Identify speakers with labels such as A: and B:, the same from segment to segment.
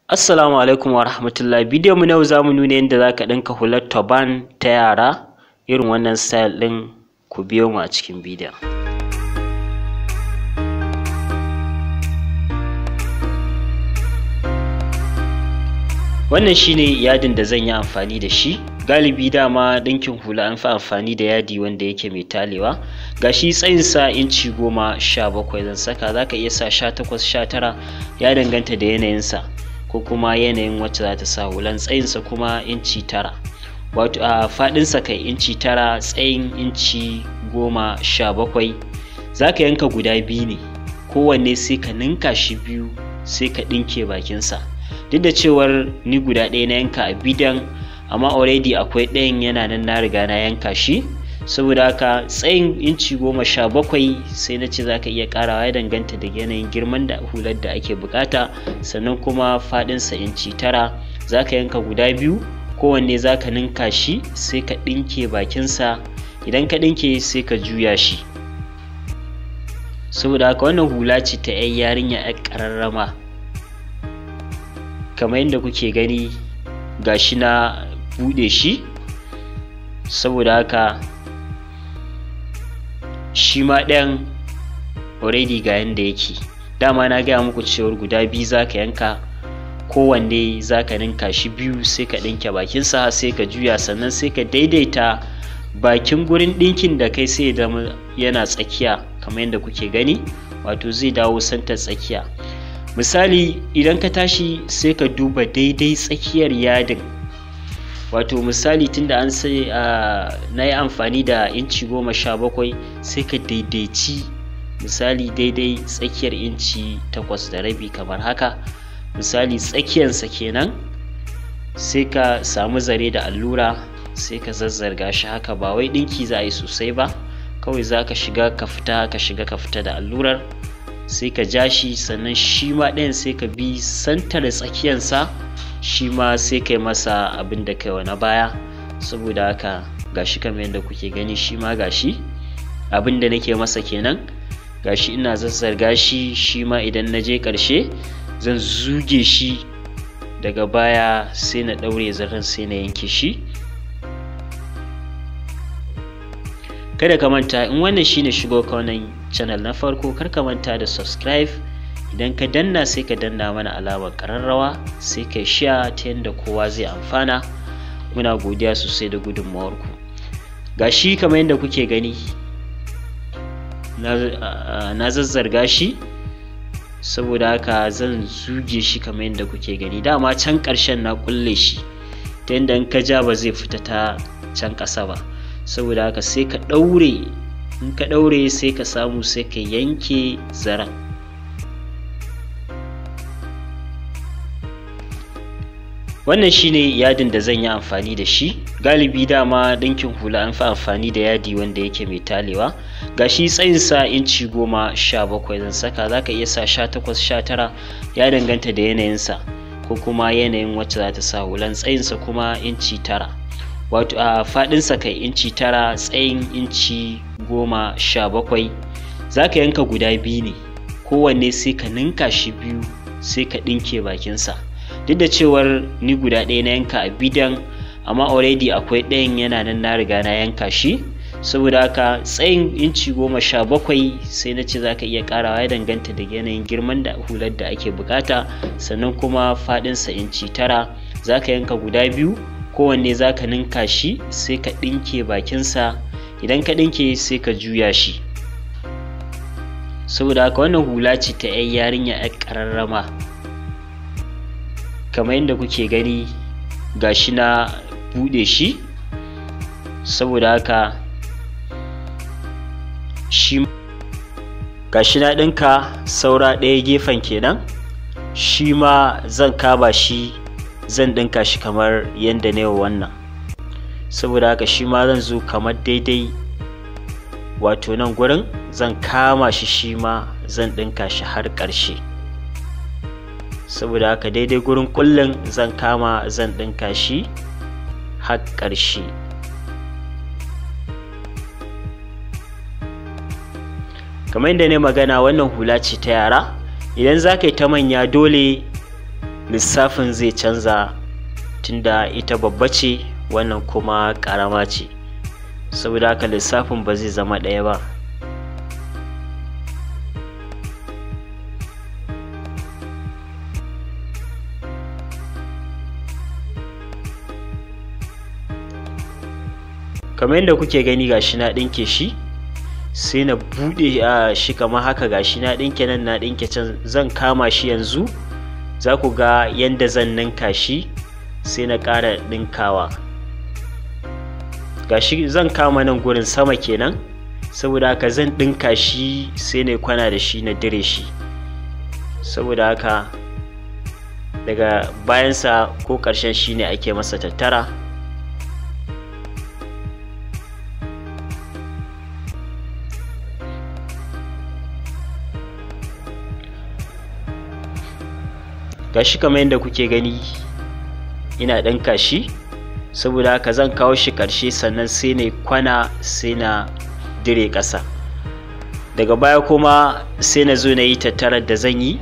A: Assalamu alaikum wa rahmatullah. Bidiyon mu na yau zamu nuna yadda zaka dinka hular turban ta yara irin wannan style din. Ku biyo mu a cikin bidiyon. Wannan shine yadin da zan yi amfani da shi. Galibi dama dinkin hula an fi amfani da yadi wanda yake mai talewa. Gashi tsayin sa inci 17 zan saka, zaka iya sa 18 19 ya danganta da yanayin sa ko kuma yanayin wacce za ta sa hulan. Tsayinsa kuma inci 9, wato a faɗinsa kai inci 9, tsayin inci 17. za ka yanka guda biyu ne, kowanne sai ka ninka shi biyu sai ka ɗinke bakinsa. Duk da cewar ni guda ɗaya na yanka a bidiyon, amma already akwai ɗayan yana nan na riga na yanka shi, saboda haka tsayin inci 17 sai na ce za ka iya ƙarawa, ya danganta da yanayin girman da hular da ake bukata. Sannan kuma faɗinsa inci 9, za ka yanka guda biyu, kowanne za ka ninka shi sai ka ɗinke bakinsa. Idan ka ɗinke sai ka juya shi. Saboda haka wannan hula ce ta 'yan yarinya 'yar ƙararrama, kamar yadda kuke gani gashi na buɗe shi. Saboda haka shi ma ɗayan already ga yanda yake. Dama na gaya muku cewar guda biyu za ka yanka, kowanne za ka ninka shi biyu sai ka ɗinke bakinsa sai ka juya, sannan sai ka daidaita bakin gurin ɗinkin da kai sai ya zama yana tsakiya kamar yadda kuke gani, wato zai dawo santar tsakiya. Misali idan ka tashi sai ka duba daidai tsakiyar yadin, wato misali tunda an sai na yi amfani da inci 17, sai ka daidaici misali daidai tsakiyar inci 8.5 kamar haka. Misali tsakiyarsa kenan, sai ka samu zare da allura sai ka zazzarga shi haka. Ba wai ɗinki za a yi sosai ba, kawai za ka shiga ka fita, ka shiga ka fita da allurar, sai ka ja shi. Sannan shi ma ɗayan sai ka bi santar tsakiyarsa, shi ma sai kai masa abin da kai na baya. Saboda haka gashi kamar yadda kuke gani, shi ma gashi abin da nake masa kenan. Gashi ina zazzarga shi, shi ma idan na je ƙarshe zan zuge shi daga baya sai na ɗaure zaren sai na yanke shi. Kada ka manta, in wannan shine shigo ka wannan channel na farko, kar ka manta da subscribe. Idan ka danna sai ka danna mana alamar ƙararrawa, sai ka share ta yadda kowa zai amfana. Muna godiya sosai da gudunmawarku. Gashi kamar yadda kuke gani na zazzarga shi, saboda haka zan zuge shi kamar yadda kuke gani. Dama can ƙarshen na kulle shi ta yadda in ka ja ba zai fita ta can ƙasa ba. Saboda haka sai ka ɗaure, in ka ɗaure sai ka samu sai ka yanke zaren. Wannan shine yadin da zan yi amfani da shi. Galibi dama ɗinkin hula an fi amfani da yadi wanda yake mai talewa. Gashi tsayinsa inci 17 zan saka, za ka iya sa 18 19 ya danganta da yanayinsa ko kuma yanayin wacce za ta sa hulan. Tsayinsa kuma inci 9, wato a faɗinsa kai inci 9, tsayin inci 17. za ka yanka guda biyu ne, kowanne sai ka ninka shi biyu sai ka ɗinke bakinsa. Duk da cewar ni guda ɗaya na yanka a bidiyon, amma already akwai ɗayan yana nan na riga na yanka shi. Saboda haka tsayin inci 17 sai na ce za ka iya ƙarawa, ya danganta da yanayin girman da hular da ake bukata. Sannan kuma faɗinsa inci 9, za ka yanka guda biyu, kowanne za ka ninka shi sai ka ɗinke bakinsa. Idan ka ɗinke sai ka juya shi. Saboda haka wannan hula ce ta 'yan yarinya 'yar ƙararrama, kamar yadda kuke gani gashi na buɗe shi. Saboda haka shi gashi na ɗinka saura ɗaya gefen kenan, shi ma zan kaba shi, zan ɗinka shi kamar yadda na yau wannan. Saboda haka shi ma zan zo kamar daidai, wato nan gurin zan kama shi, shi ma zan ɗinka shi har ƙarshe. Saboda haka daidai gurin kullun zan kama, zan ɗinka shi har ƙarshe. Kamar yadda ne magana, wannan hula ce ta yara. Idan za ka yi ta manya, dole lissafin zai canza, tunda ita babba ce wannan kuma ƙarama ce, saboda haka lissafin ba zai zama ɗaya ba. Kamar yadda kuke gani gashi na ɗinke shi, sai na buɗe shi kamar haka, gashi na ɗinke nan na ɗinke can. Zan kama shi yanzu, za ku ga yadda zan ninka shi, sai na ƙara ɗinkawa. Gashi zan kama nan gurin sama kenan, saboda haka zan ɗinka shi sai na kwana da shi na dire shi, saboda haka daga bayansa ko ƙarshen shi ne ake masa tattara. Gashi kamar yadda kuke gani ina ɗinka shi, saboda haka zan kawo shi ƙarshe sannan sai na kwana sai na dire ƙasa. Daga baya kuma sai na zo na yi tattarar da zan yi,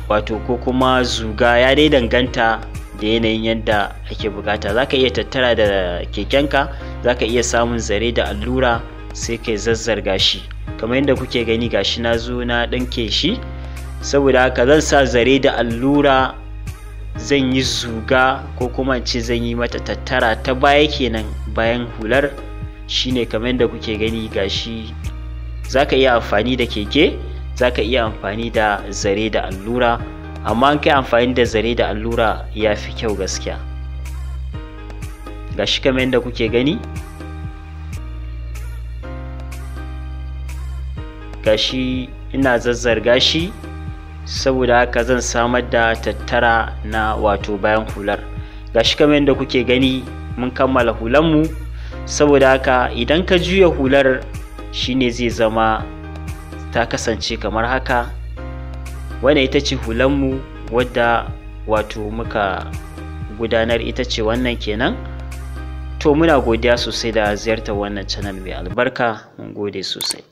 A: wato ko kuma zuga, ya dai danganta da yanayin yadda ake bukata. Za ka iya tattara da kekenka, za ka iya samun zare da allura sai kai zazzarga shi. Kamar yadda kuke gani gashi na zo na ɗinke shi, saboda haka zan sa zare da allura, zan yi zuga ko kuma ce zan yi mata tattara ta baya kenan, bayan hular shine kamar yadda kuke gani gashi. Zaka iya amfani da keke, zaka iya amfani da zare da allura, amma an kai amfani da zare da allura ya fi kyau gaskiya. Gashi kamar yadda kuke gani, gashi ina zazzarga shi, saboda haka zan samar da tattara na wato bayan hular. Gashi kamar yadda kuke gani mun kammala hulanmu, saboda haka idan ka juya hular shine zai zama ta kasance kamar haka. Wannan ita ce hulanmu wadda wato muka gudanar, ita ce wannan kenan. To muna godiya sosai da ziyartar wannan channel mai albarka, mun gode sosai.